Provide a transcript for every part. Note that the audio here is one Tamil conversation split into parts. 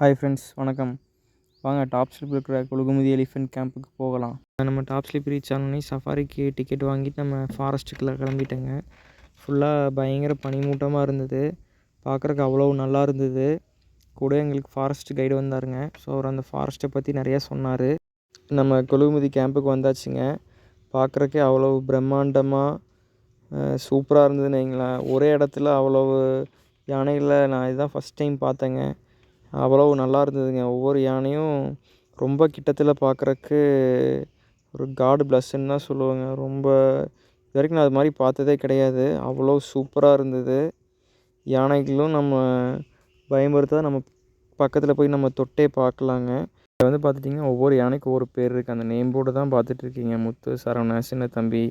ஹாய் ஃப்ரெண்ட்ஸ், வணக்கம். வாங்க டாப் ஸ்லிப் இருக்கிற கொழுகுமதி எலிஃபென்ட் கேம்புக்கு போகலாம். நம்ம டாப் ஸ்லிப் ரீச் ஆனோடனே சஃபாரிக்கு டிக்கெட் வாங்கிட்டு நம்ம ஃபாரஸ்ட்டுக்குள்ளே கிளம்பிட்டேங்க. ஃபுல்லாக பயங்கர பனிமூட்டமாக இருந்தது. பார்க்குறக்கு அவ்வளோ நல்லா இருந்தது. கூட எங்களுக்கு ஃபாரஸ்ட் கைடு வந்தாருங்க. ஸோ அவர் அந்த ஃபாரஸ்ட்டை பற்றி நிறையா சொன்னார். நம்ம கொழுகுமதி கேம்புக்கு வந்தாச்சுங்க. பார்க்குறக்கே அவ்வளோ பிரம்மாண்டமாக சூப்பராக இருந்ததுன்னு வைங்களேன். ஒரே இடத்துல அவ்வளவு யானைகளை நான் இதுதான் ஃபஸ்ட் டைம் பார்த்தேங்க. அவ்வளவு நல்லா இருந்ததுங்க. ஒவ்வொரு யானையும் ரொம்ப கிட்டத்தில் பார்க்குறக்கு ஒரு காட் பிளஸ்ஸுன்னு தான் சொல்லுவேங்க. ரொம்ப இது வரைக்கும் நான் அது மாதிரி பார்த்ததே கிடையாது. அவ்வளோ சூப்பராக இருந்தது. யானைகளும் நம்ம பயமுறுத்தாத நம்ம பக்கத்தில் போய் நம்ம தொட்டே பார்க்கலாங்க. இதில் வந்து பார்த்துட்டிங்கன்னா ஒவ்வொரு யானைக்கும் ஒவ்வொரு பேர் இருக்குது. அந்த நேம் போர்டு தான் பார்த்துட்ருக்கீங்க. முத்து, சரவண, சின்ன தம்பி.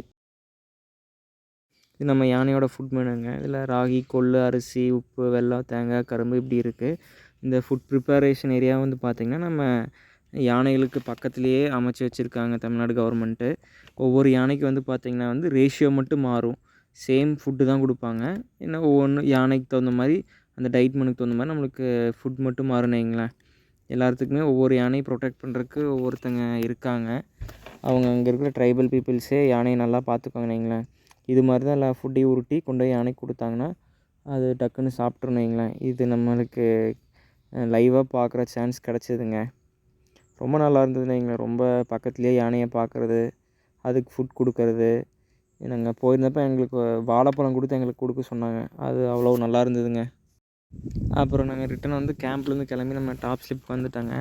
இது நம்ம யானையோட ஃபுட் மெனுங்க. இதில் ராகி, கொள்ளு, அரிசி, உப்பு, வெல்லம், தேங்காய், கரும்பு இப்படி இருக்குது. இந்த ஃபுட் ப்ரிப்பரேஷன் ஏரியா வந்து பார்த்திங்கன்னா நம்ம யானைகளுக்கு பக்கத்துலேயே அமைச்சு வச்சுருக்காங்க தமிழ்நாடு கவர்மெண்ட்டு. ஒவ்வொரு யானைக்கு வந்து பார்த்திங்கன்னா வந்து ரேஷியோ மட்டும் மாறும். சேம் ஃபுட்டு தான் கொடுப்பாங்க. ஏன்னா ஒவ்வொன்று யானைக்கு தகுந்த மாதிரி அந்த டயட் மெனுக்கு தகுந்த மாதிரி நம்மளுக்கு ஃபுட் மட்டும் மாறுன்னு வைங்களேன். எல்லாத்துக்குமே ஒவ்வொரு யானையை ப்ரொடெக்ட் பண்ணுறதுக்கு ஒவ்வொருத்தங்க இருக்காங்க. அவங்க அங்கே இருக்கிற ட்ரைபல் பீப்புள்ஸே யானையை நல்லா பார்த்துக்குவாங்கன்னு வைங்களேன். இது மாதிரி தான் எல்லா ஃபுட்டையும் உருட்டி கொண்டு போய் யானைக்கு கொடுத்தாங்கன்னா அது டக்குன்னு சாப்பிட்ருன்னு வைங்களேன். இது நம்மளுக்கு லைவாக பார்க்குற சான்ஸ் கிடச்சிதுங்க. ரொம்ப நல்லா இருந்ததுன்னு வைங்களேன். ரொம்ப பக்கத்துலேயே யானையை பார்க்குறது, அதுக்கு ஃபுட் கொடுக்கறது. நாங்கள் போயிருந்தப்போ எங்களுக்கு வாழைப்பழம் கொடுத்து எங்களுக்கு கொடுக்க சொன்னாங்க. அது அவ்வளோ நல்லா இருந்ததுங்க. அப்புறம் நாங்கள் ரிட்டன் வந்து கேம்ப்லேருந்து கிளம்பி நம்ம டாப் ஸ்லிப்க்கு வந்துட்டாங்க.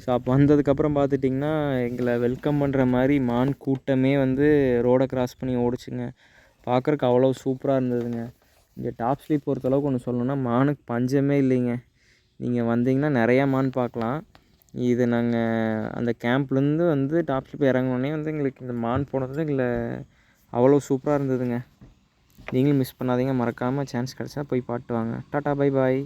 ஸோ அப்போ வந்ததுக்கப்புறம் பார்த்துட்டிங்கன்னா எங்களை வெல்கம் பண்ணுற மாதிரி மான் கூட்டமே வந்து ரோடை க்ராஸ் பண்ணி ஓடிச்சுங்க. பார்க்குறக்கு அவ்வளோ சூப்பராக இருந்ததுங்க. இங்கே டாப் ஸ்லிப் பொறுத்தளவுக்கு ஒன்று சொல்லணுன்னா மானுக்கு பஞ்சமே இல்லைங்க. நீங்கள் வந்தீங்கன்னா நிறையா மான் பார்க்கலாம். இது நாங்கள் அந்த கேம்ப்லேருந்து வந்து டாப் ஸ்லிப் இறங்கினோடனே வந்து எங்களுக்கு இந்த மான் போனது எங்களை அவ்வளோ சூப்பராக இருந்ததுங்க. நீங்களும் மிஸ் பண்ணாதீங்க. மறக்காமல் சான்ஸ் கிடச்சா போய் பாட்டு வாங்க. Tata, bye bye.